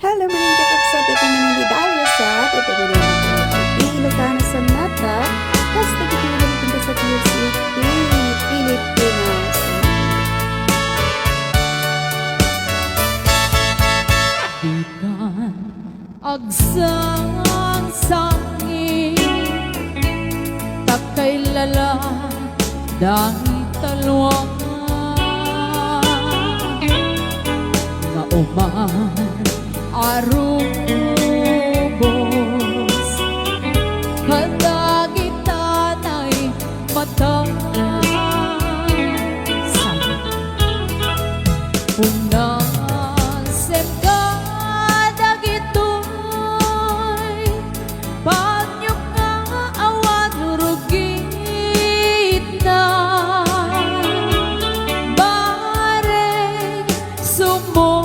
Halo mga kapsat at maninidayo sa ito Ilocano sa mata basta kitulong pinta sa PSCP Pilipinas. Ikan agsang sangi takay lala dahil talwang nga uman arubos kadagitan ay mata unasem ka dagitoy panyok nga awan rugit na bareng sumublipan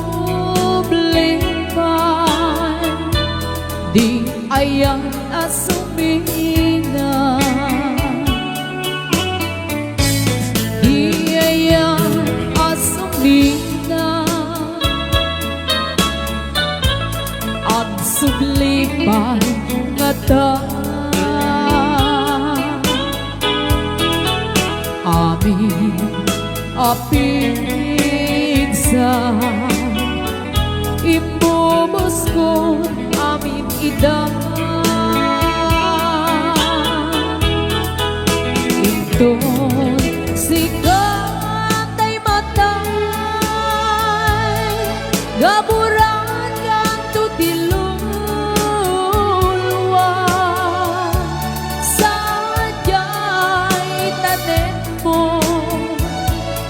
di ayang asumina di ayang asumina ang sublipan nga ta amin apigsa ibubos ko amin idang itong sikatay matay gaburan kang tutilulwa sadyay tanen mo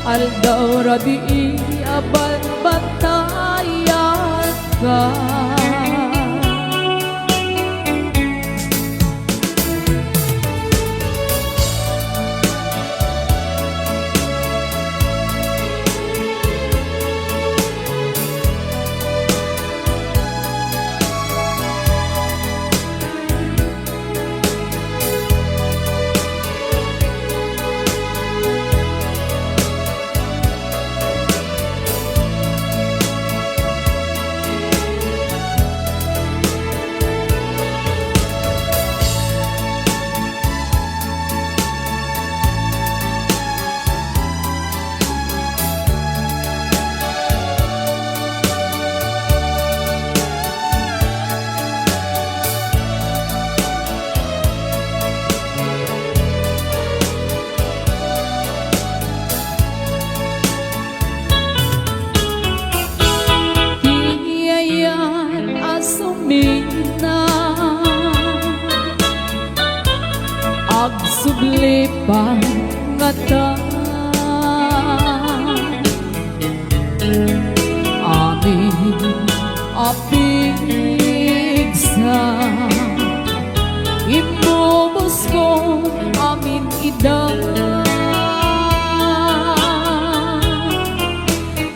aldaw rabi aban batayan ka. Asumina agsublipan nga ta amin apigsa ibubos ko amin idang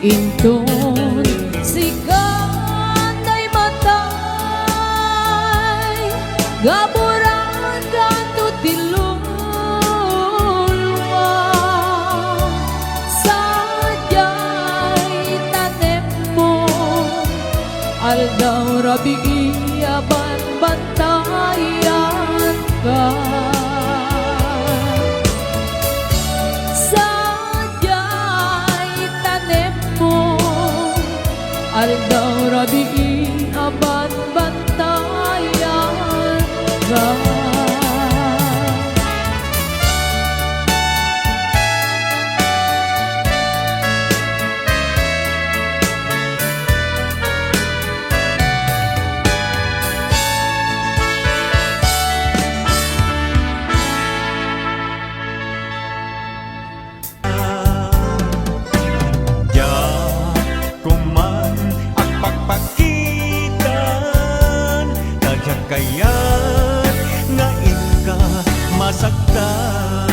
inton sikatay matay gaburan kang tutilulwa sadyay tanem mo aldaw rabi aban bantayan ka sadyay tanem mo aldaw rabi aban bantayan ka. Kaya't ngayon ka masaktan.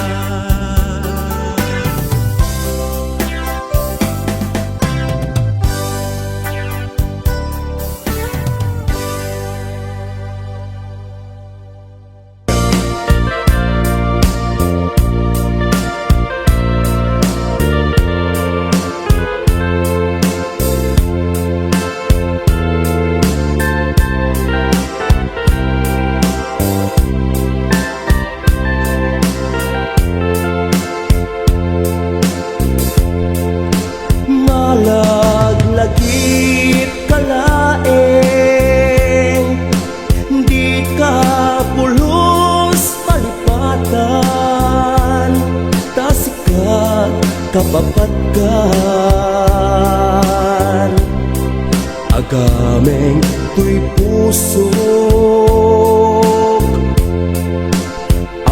mapatkan agameng tuy puso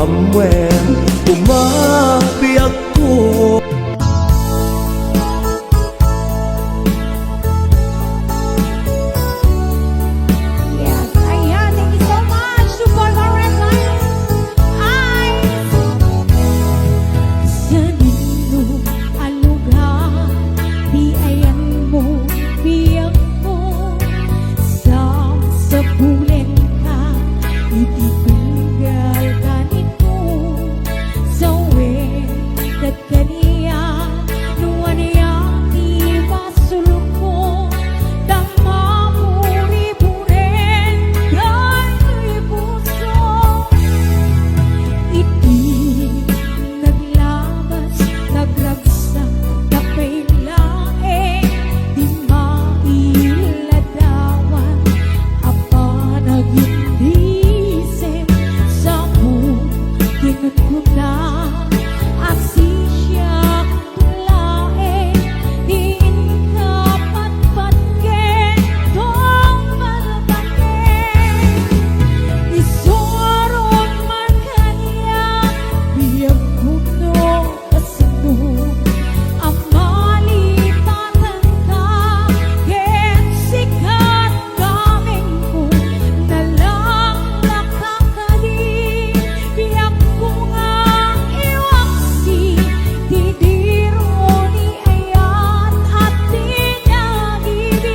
amwen umabiyak ko. Yes, ayan, thank you so much to Borgo Red Lions. Sa nino alugar, di ayan mo, biyak mo. Sa bulen ka, ititunggal ka nito. Sa wekat kaniya, nuwan niya iwasulok ko. Tama mo riburen, gano'y puso. Iti naglabas, nagragsak, napailae, di mailadawan, apa nagindisip sa bukid ko na, asisya tulae, di kapatpatken, tong malapatken. Isorong man kanya, biyag puno kasano, amalipatan ka, ken sikat kaming ko, nalaklak kadi, biyag ko nga iwaksi, didiro ni ayan at tinagibig.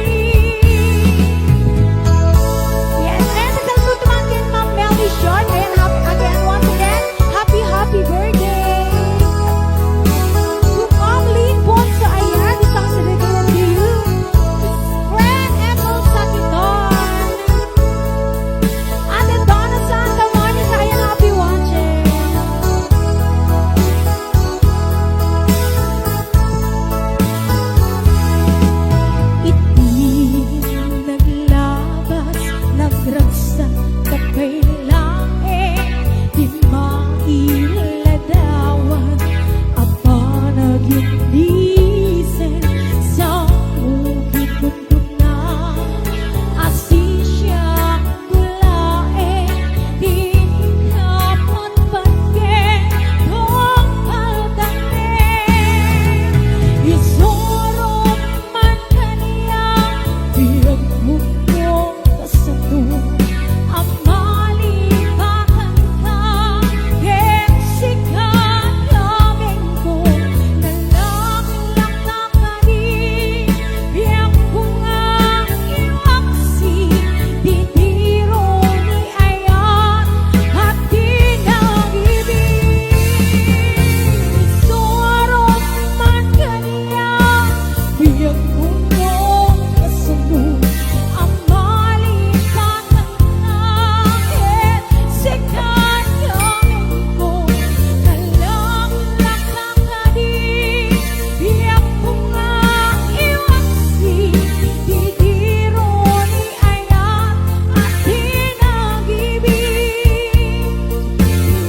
Yes, ayan, nagsalubog naman kay Ma'am Melly Sean. Ayan, again, once again, happy birthday! To Ma'am Lynn Ponce, ayan, this song is dedicated to you. Friend Emil Sakiton. Ate Donna Santa Monica, ayan, happy watching. Iti naglabas, nagragsak, kapailae, di mailadawan, apa nagindisen sa bukid bundok na, asisya tulae, di kapatpatken, tong paldanen. Isorong man kaniya, biyag puno kasano, amalipatan ka, ken sikat kaming ko, nalaklak kadi, biyag ko nga iwaksi, didiro ni ayan at tinagibig. Isorong man kaniya, biyag puno kasano, amalipatan ka, ken sikat kaming ko, nalaklak kadi, biyag ko nga iwaksi, didiro ni ayan at tinagibig.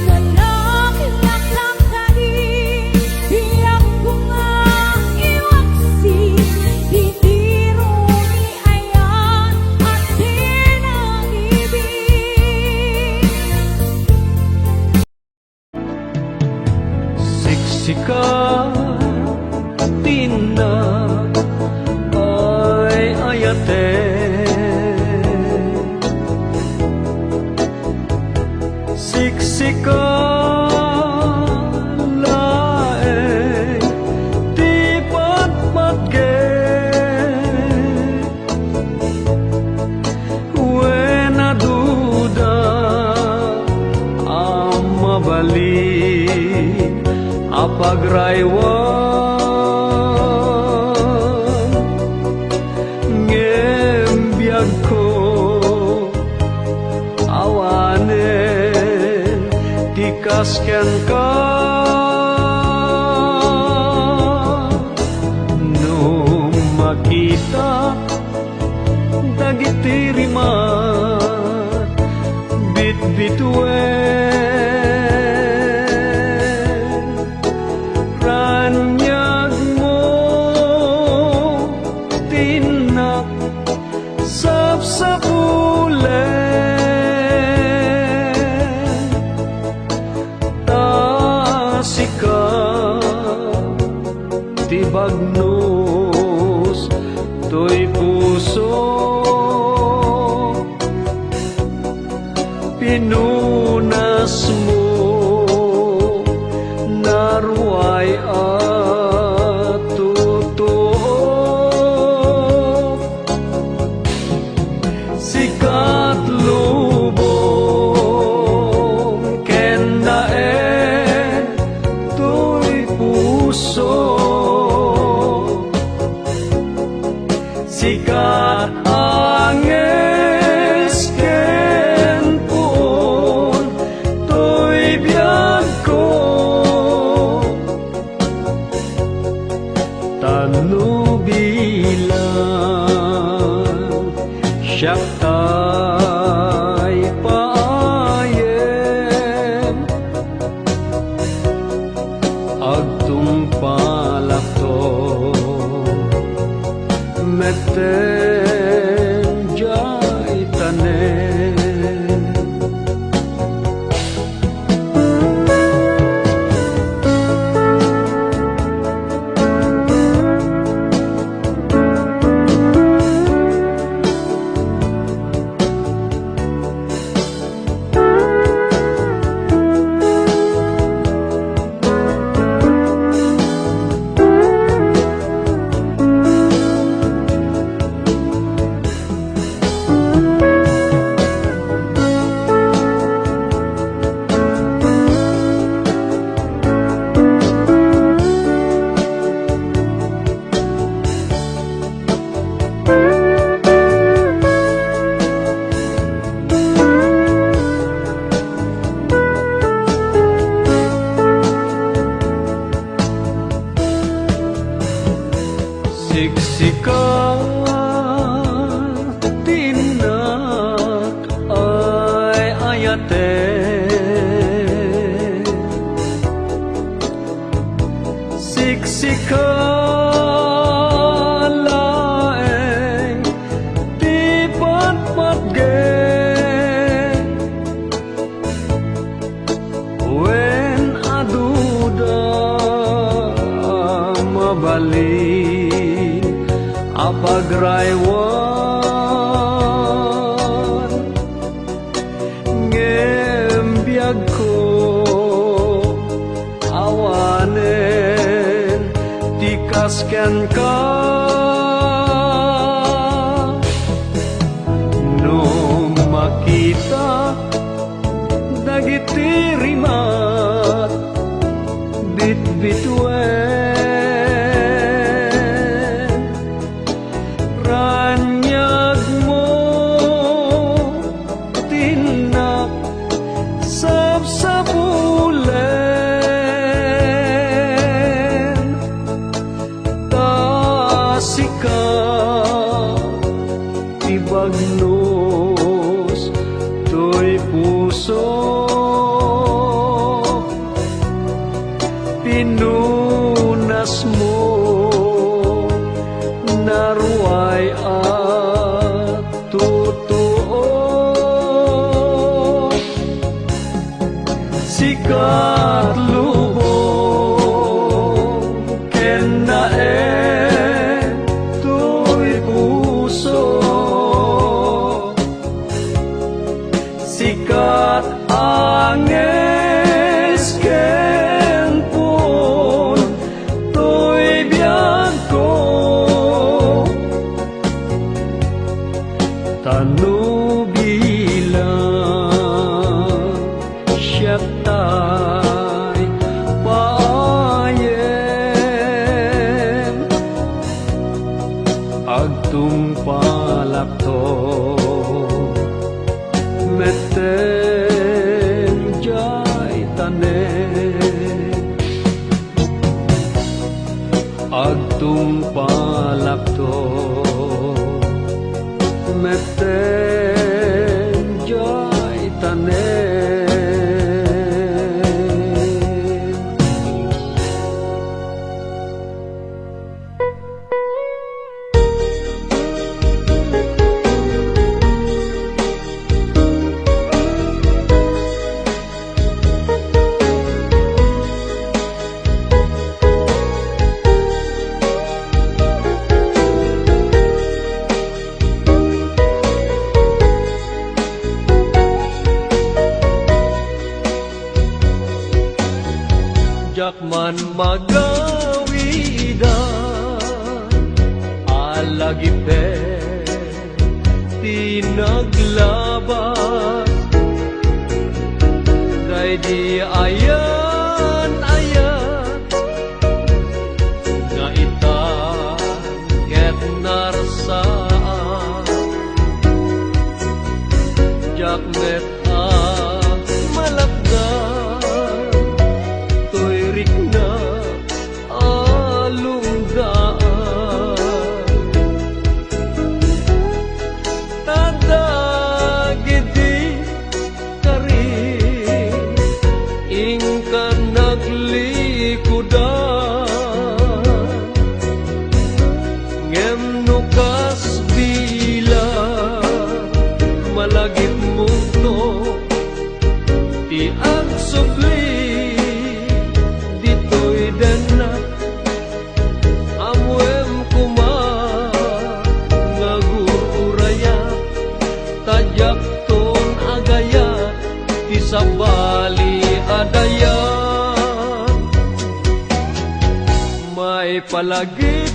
Nalaklak kadi, biyag ko nga iwaksi, didiro ni ayan at tinagibig. Siksika tina ay ayate siksika lae di patpatke wena duda amabali apagraywan ngembiyag ko awanen tikasken ka no makita dagitirimat bitbituen ranyag sabsabulen ta sikat ti bagnos to'y puso pinunas mo naruay at totoo sikat lubong ken dae to'y puso sikat anges ken puon to'y biyag ko tanubilan siyak tay paayem agtumpalak to meten jay tanen siksikan tinak ay ayate siksikan laeng di patpatgen wen aduda mabalik apagraywan ngembiyag ko awanen tikasken ka no makita dagiti rimat bitbituen ranyag mo tinak sabsabulen tasika ibagnos to'y puso pinunas mo naruay at totoo sikat lubong ken dae to'y puso sikat anges ken puon to'y biyag ko tanubilan siyak tay paayem agtumpalak to meten jay tanen agtumpalak to meten jay tanen magawidan alagipe tinaglabas kay di ayan nga itan ket narsaan jakmet malapdan tuyrik na alungdaan tadagidi karin ingkan naglikudan ngem nukas bila malagit mundo ti ang sukli ditoy danat amuem kuma ngaguraya tajak ton agaya ti sabali adaya may palagit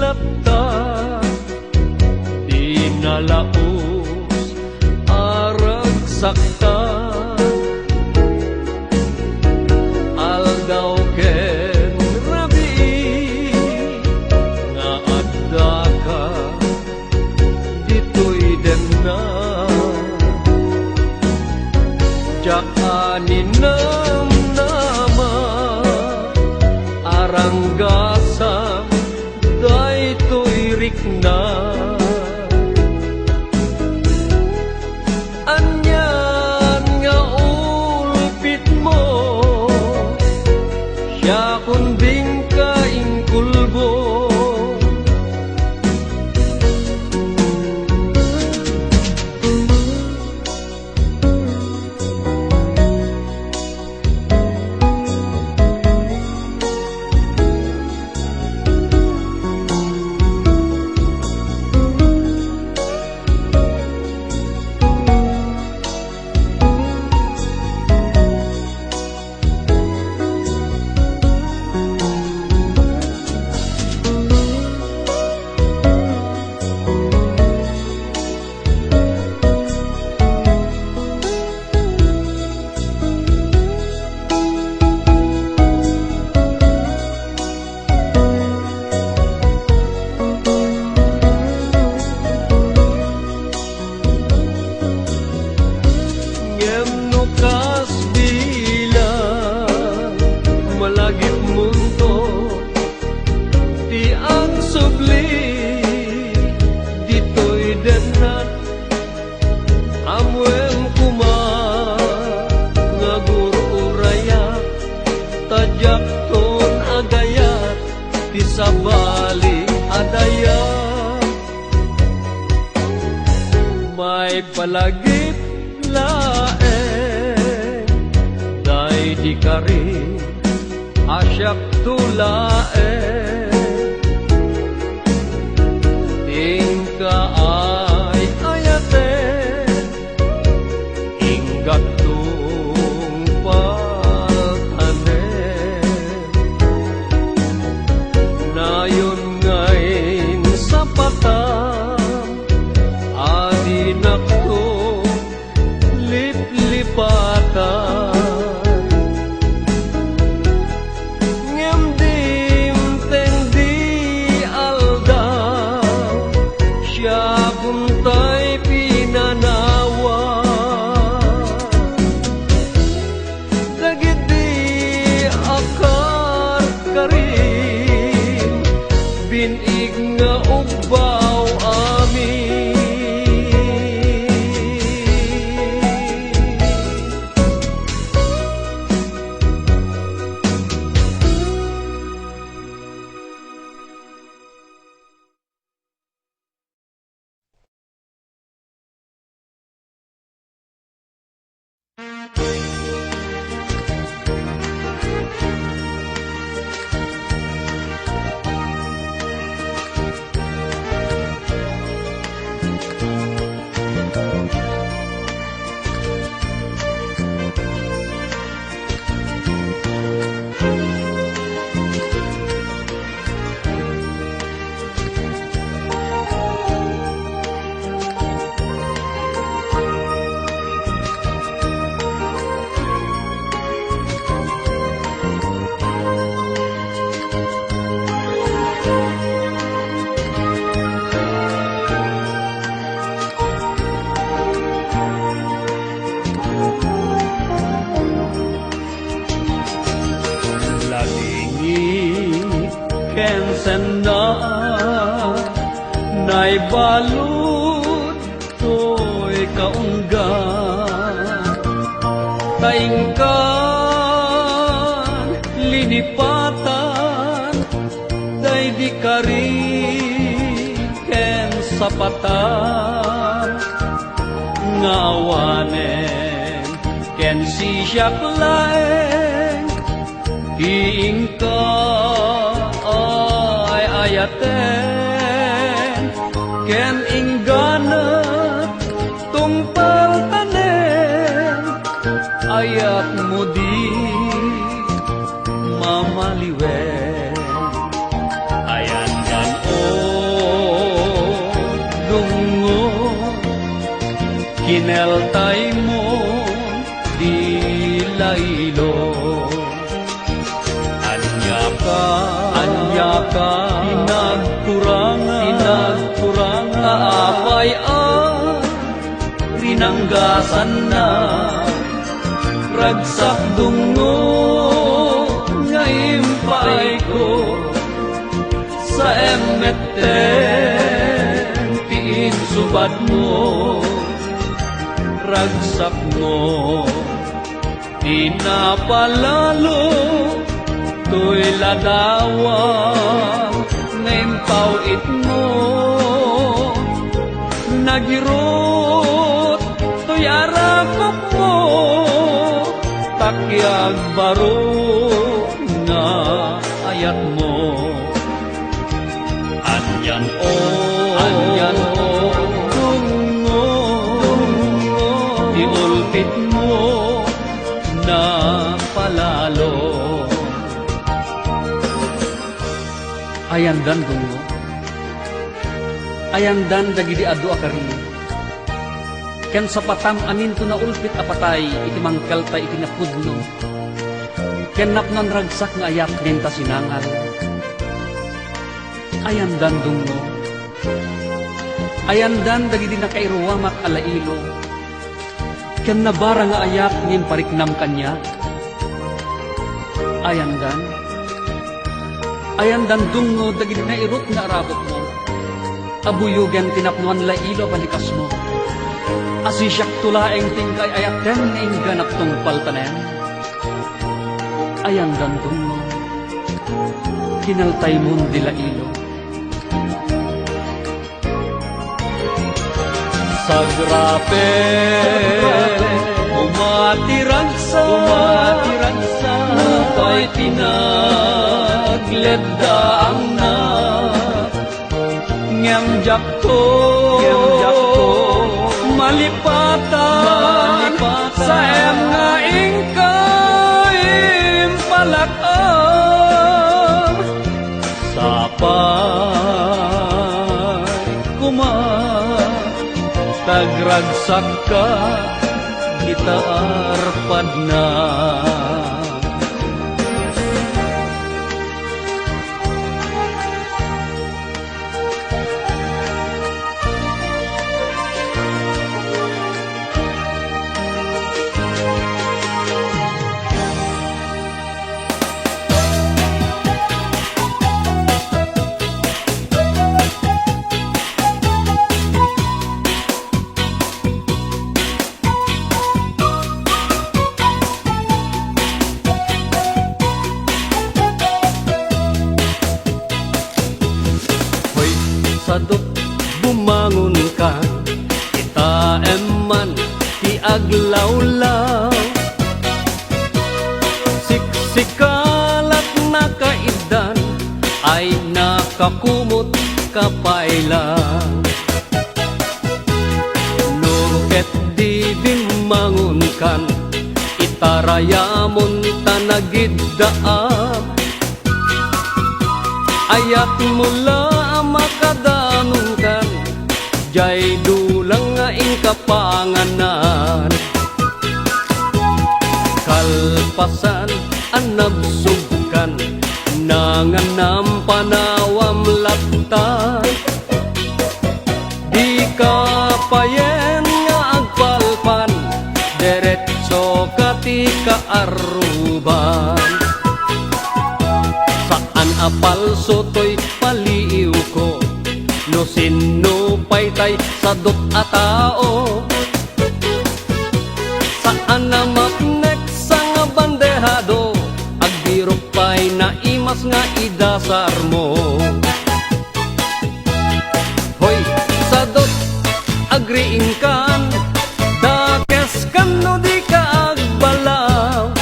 lapta di nalaos arag sakta aldaw ken rabi nga adda ka ditoy denna jaanin nam nama aranggasam daytoy rikna anyan nga ulpit mo siya kunding kaingkulbo ngem nukas bilang malagit mundo ti ang subli ditoy denat amuem kuma ngagururaya tajak ton agayat ti sabali adaya may palagit laeng day di kari asyak tulaeng tingka ay ayate inggat tungpaltanen nayon ngayon sa patam adinak to liplipatan ngem dim teng May balot to'y kaunggan, taingkan linipatan, day di kari ken sapatan, ngawanen ken si laeng, hiingka ay ayaten, ken ingganat tungpal tanen, ayat mo di mamaliwen. Ayan yan o dungo, kineltay mo di laylo. Anya ka, inagkurangan, kaapay ang rinanggasan na, ragsak dungo, ngaimpay ko, sa emeten, tiin subad mo, ragsak mo, tinapalalo, to'y ladawang ngaimpaw it mo, nagirot to'y arakop mo, takyag baro nga ayat mo. Anyan o dungo, iulpit mo na palalo. Ayandan dungo, ayandan dagidi adu akari, ken sapatam amin to na ulpit apatay, iti mangkaltay iti napudno, ken napnon ragsak nga ayat nenta sinangal. Ayandan dungo, ayandan dagidi nakairuwamak alailo, ken nabara nga ayat ngim pariknam kanya. Ayandan dungo dagiti na irot nga arabot mo, abuyugan tinapnuan lailo panikas mo, asisyak tulaeng tingkay ayaten nga ingganap tong paltanen. Ayandan dungo, kinaltay mon di lailo. Sagrape, umatiragsa, upay pinagleddaang na, ngemjak to, malipatan, sa em nga ingkay palakam, sapay tagragsak ka, kita arpad na. Sadot bumangon ka, kita eman ti aglawlaw, siksikalat na kaidan ay nakakumot kapailan. Nuket di bimangon kan, itarayamon tanagiddaam, ayat mula makadanungkan, jay dulang nga ingkapanganan. Kalpasan anabsugkan, nanganam panawam laptan, di kapayen nga agpalpan, deretso kati kaaruban. Saan apal soto'y paliw ko, no sinupay tay sadot a tao. Saan na mapnek sa nga bandehado, agbirok pa'y naimas nga idasar mo. Hoy, sadot agriin kan, dakes kan no di ka agbalaw.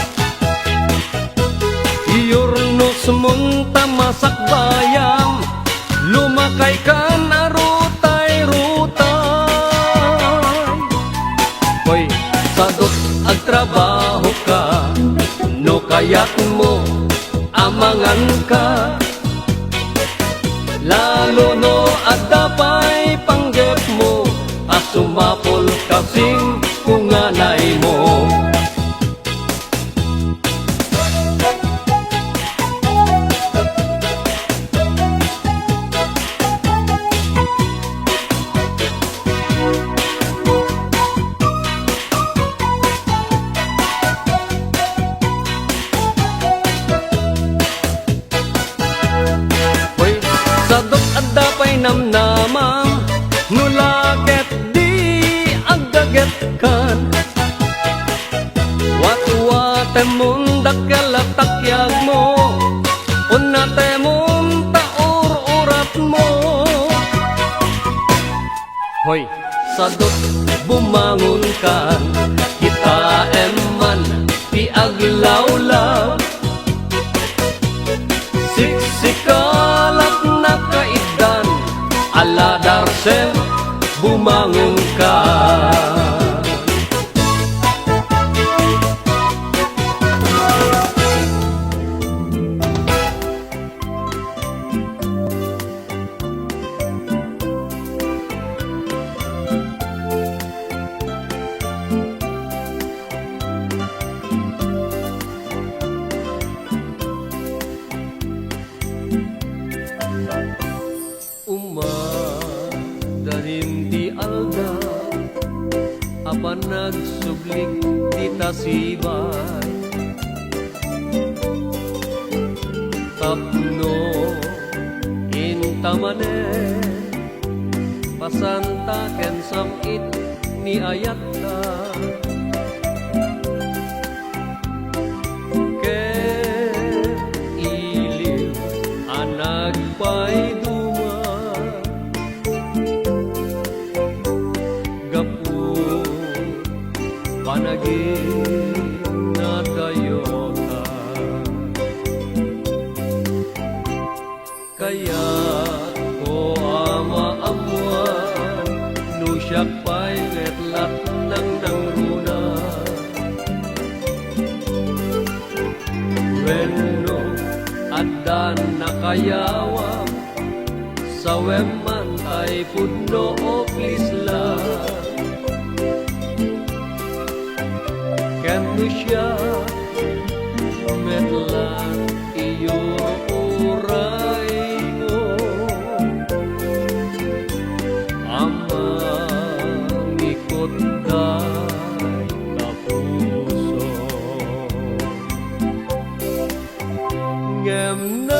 Iyornos munta masak bayam, lumakay kan arutay-rutay. Hoy, sadot agtrabaho ka, no kayak mo amangan ka. Lalo no adapay panggep mo, asumapol kasing kunganay mo. Hoy, sadot adapay namnamam, nulaket di agdaget kan. Watu-wate mundak kalatakyag mo, unate mong taur-urat mo. Hoy, sadot bumangon kan, kita eman ti aglawlaw. Siksikalat na kaidan, aladarsem bumangon ka. Darim di alda, apan nagsublik di tasibay. Tapno intamane, pasantaken samit ni ayatta. Ke iliw anag pay panagin na tayo ka. Kaya ko ama-amuan, no siyak pa'y ngetlat ng nangruna. Bueno, adan na kayawang, sa weman ay pudno o plisla. Kanu siya metlan iyo uray mo, amang ikot day na puso. Ngem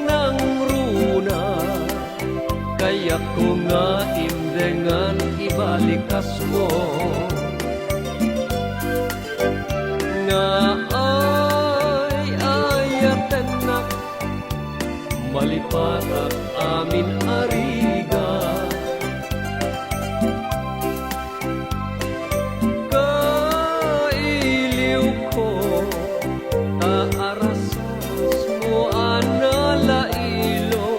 nang runa, kaya ko nga imdengan ibalikas mo. Nga ay ayatenak, malipatak amin ariga. Kailiw ko, taarasas mo analailo.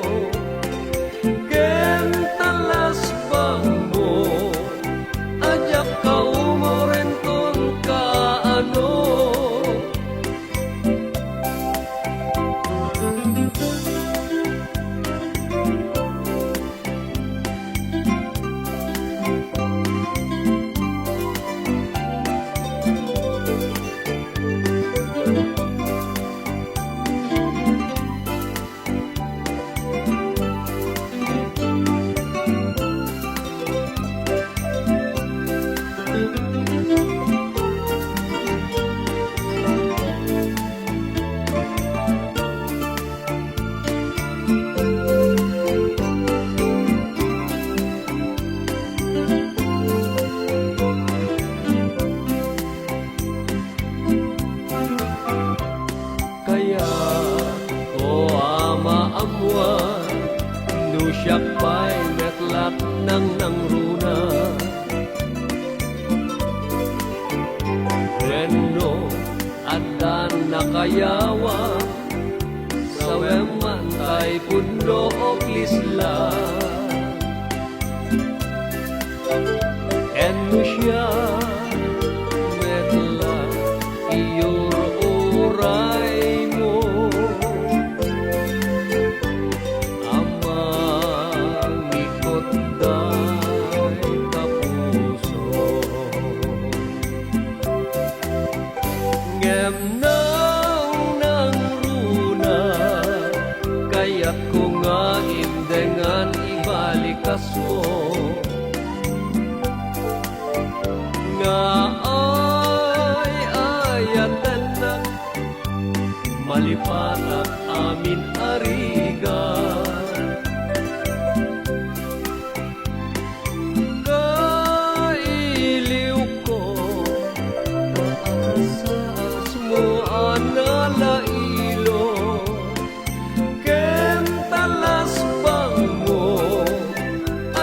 Ken talas bang mo, ajak kau ayawa sawem mantay pundo o klisla enu siya medla iyor oray mo amang ikot day kapuso ngem ng runa kaya't ko nga imdengan ibalikas mo nga ay ayatan na malipat at amin arigan kailiw ko kaasas mo analailo ken talas bang mo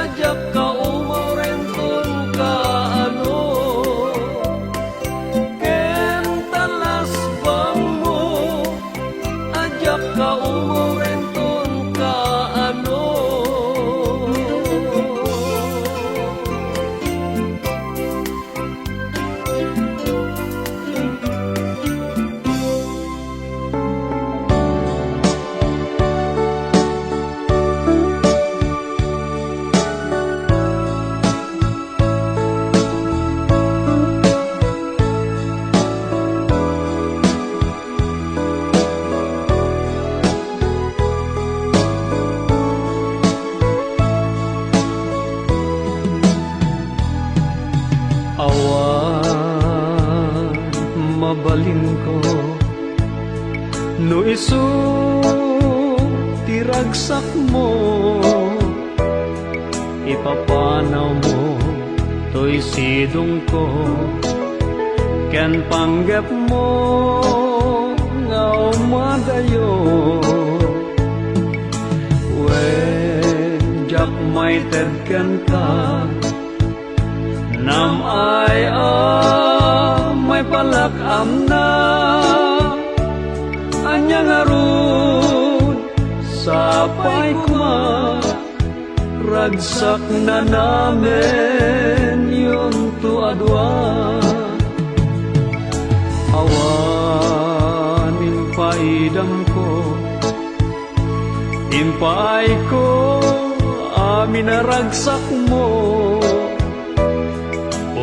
ajak ka umorenton ka ano ken talas bang mo ajak ka umorenton ka ano awan mabalin ko no isu tiragsak mo ipapanaw mo to'y sidong ko ken panggap mo nga umadayo when jak may tedken ka nam ay may palakam na anyang arun sapay kuma ragsak na namin yung tuadwa awan impaidam ko impaay ko amin na ragsak mo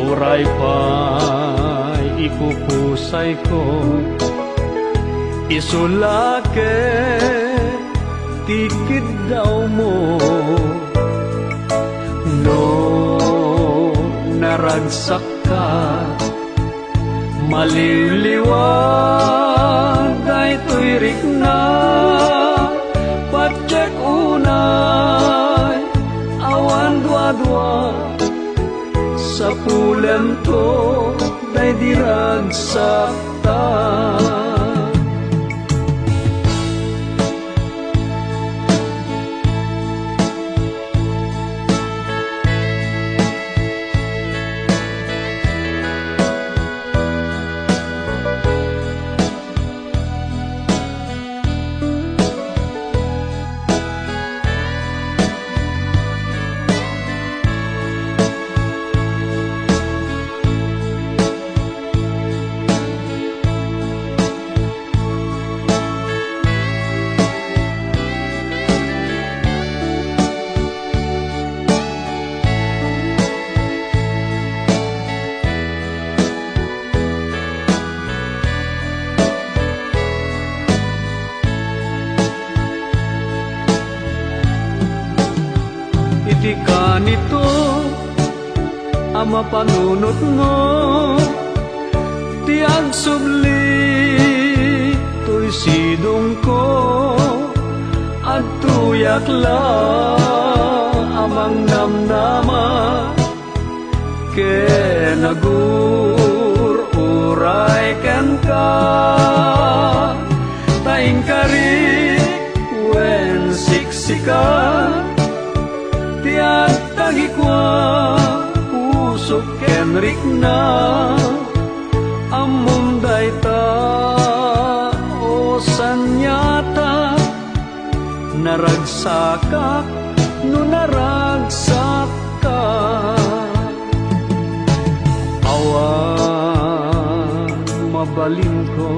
oray pa'y ipupusay ko isulake tikid daw mo no naragsak ka maliliwag ay tuirik na patsek unay awan dua-dua sa pulen to day diragsak ta iti ka nito ama panunot mo ti agsubli to'y sidong ko at tuyak la amang namnama ke nagur uray ken ka taing kari wen siksikan tiat tagi kwa usok kenrik na amun dayta sanyata naragsakak no naragsak ka. Awan mabalin ko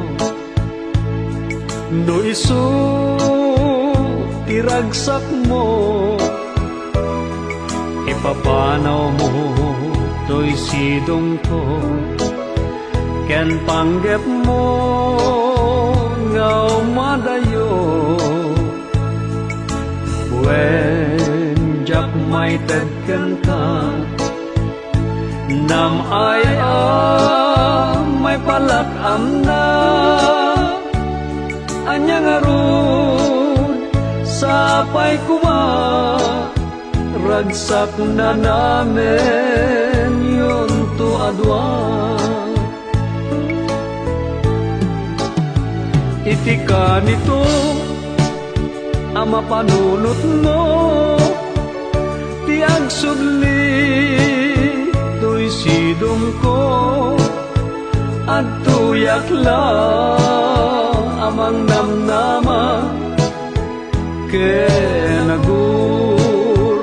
no isu tiragsak mo, ipapanaw mo to'y sidong ko, ken panggep mo nga umadayo. When jak may tedken ka, nam ay may palakam na, anyang arun sapay kuma, ragsak na namin yun to adwa. Iti ka nito ama panunot mo, ti agsudli to'y sidong ko, at tuyak lang amang namnama, ken nagururay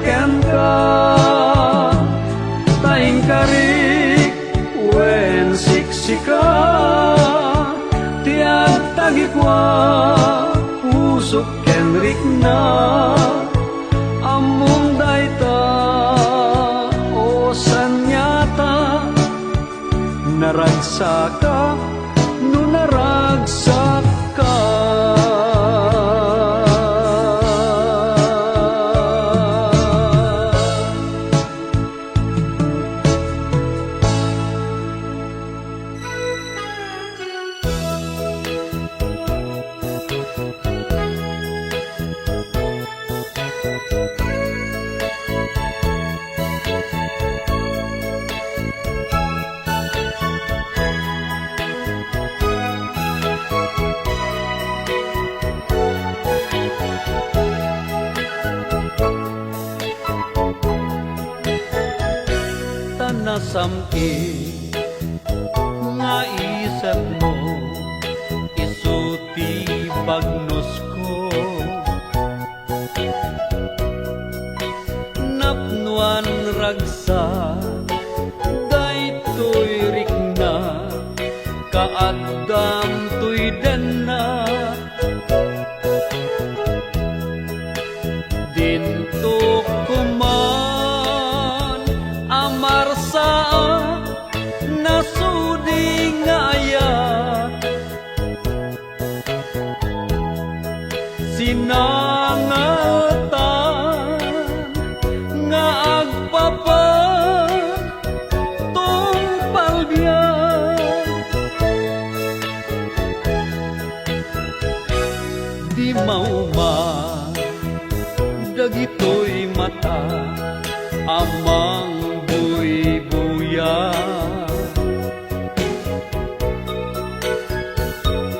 ken ka, taing karik wen siksika, tiag tagikwa pusok kenrik na, among dayta o sanyata naragsaka no naragsak ka. Nasamki nga isip mo, isuti bagnos ko, napnuan ragsa daytoy rikna, kaadam to'y denna, dinto kuman amarsa nasudi nga ayat, sinangatan nga agpapan tong palbiyan, di mauman dagitoy mata amang buy-buya,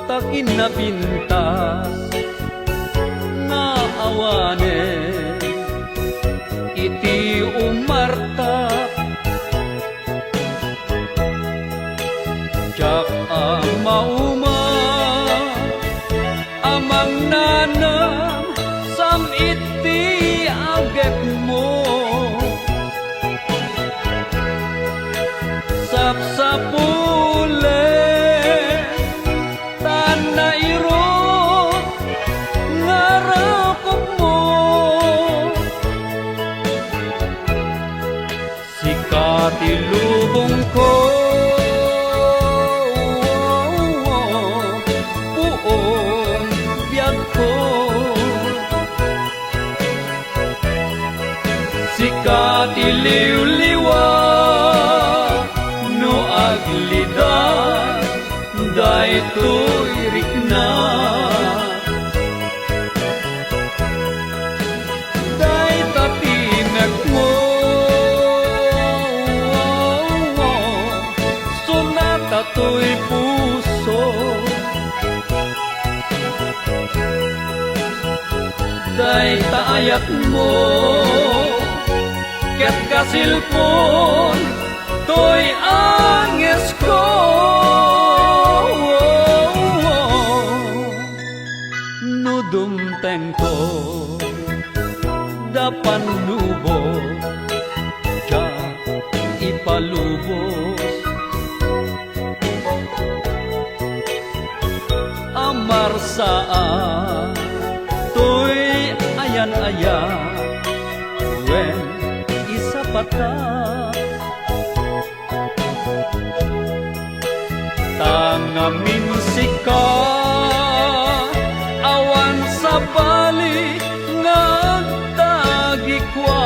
takin na pintas nga awane, iti umarta, jak ang mauma amang nanam sam iti agek mo, sapsapule tanairot ngarakop mo, sikat ilubong ko buong biyag ko, sikat iliw-liwa no aglidan daytoy rikna, day tatimek mo sunata to'y puso, day taayat mo ket kasilpon to'y anges ko. ipalubos. Amar saan to'y ayan-ayan, wen isa pata. Tangamin sika, awan sa bali ngagtagikwa.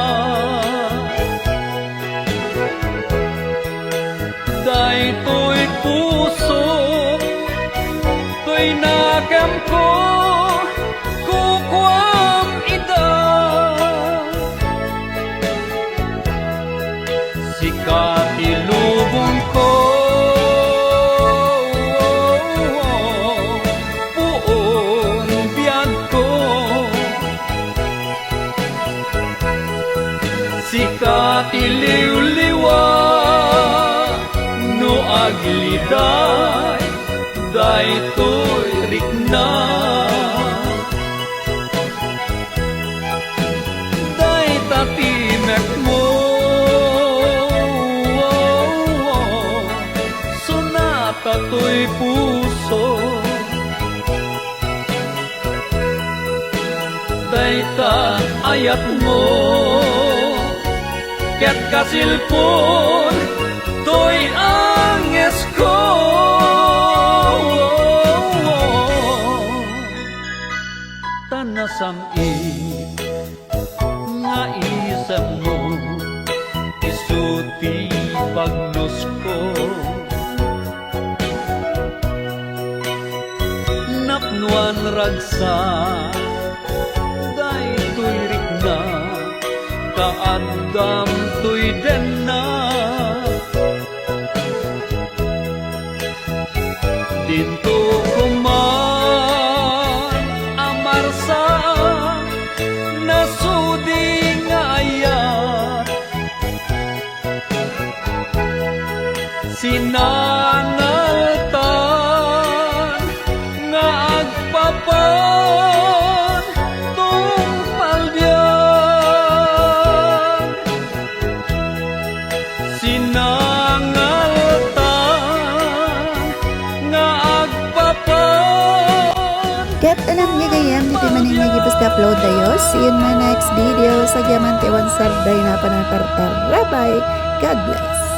Day to'y puso, to'y nagam ko, kukwam ida. Sikat ilubong ko, puong biyag ko. Sikat iliw-liwa, no agliday, day to'y rikna. Day tatimek mo, sunata to'y puso. Day ta ayat mo, ket kasilpon to'y anges ko. Tanasam nga isam mo, isuti bagnos ko. Napnuan ragsa, day to'y rikna, kaadam to'y denna. Dinto kuman amar sa nasudi nga ayat, sinangaltan nga agpapan tungpal biyan. Sinangaltan nga agpapan. Ket alam niya gayam, di maning nagibas na upload tayo. See you in my next video. Sa Diamante One Sarday na panatartar. Bye-bye. God bless.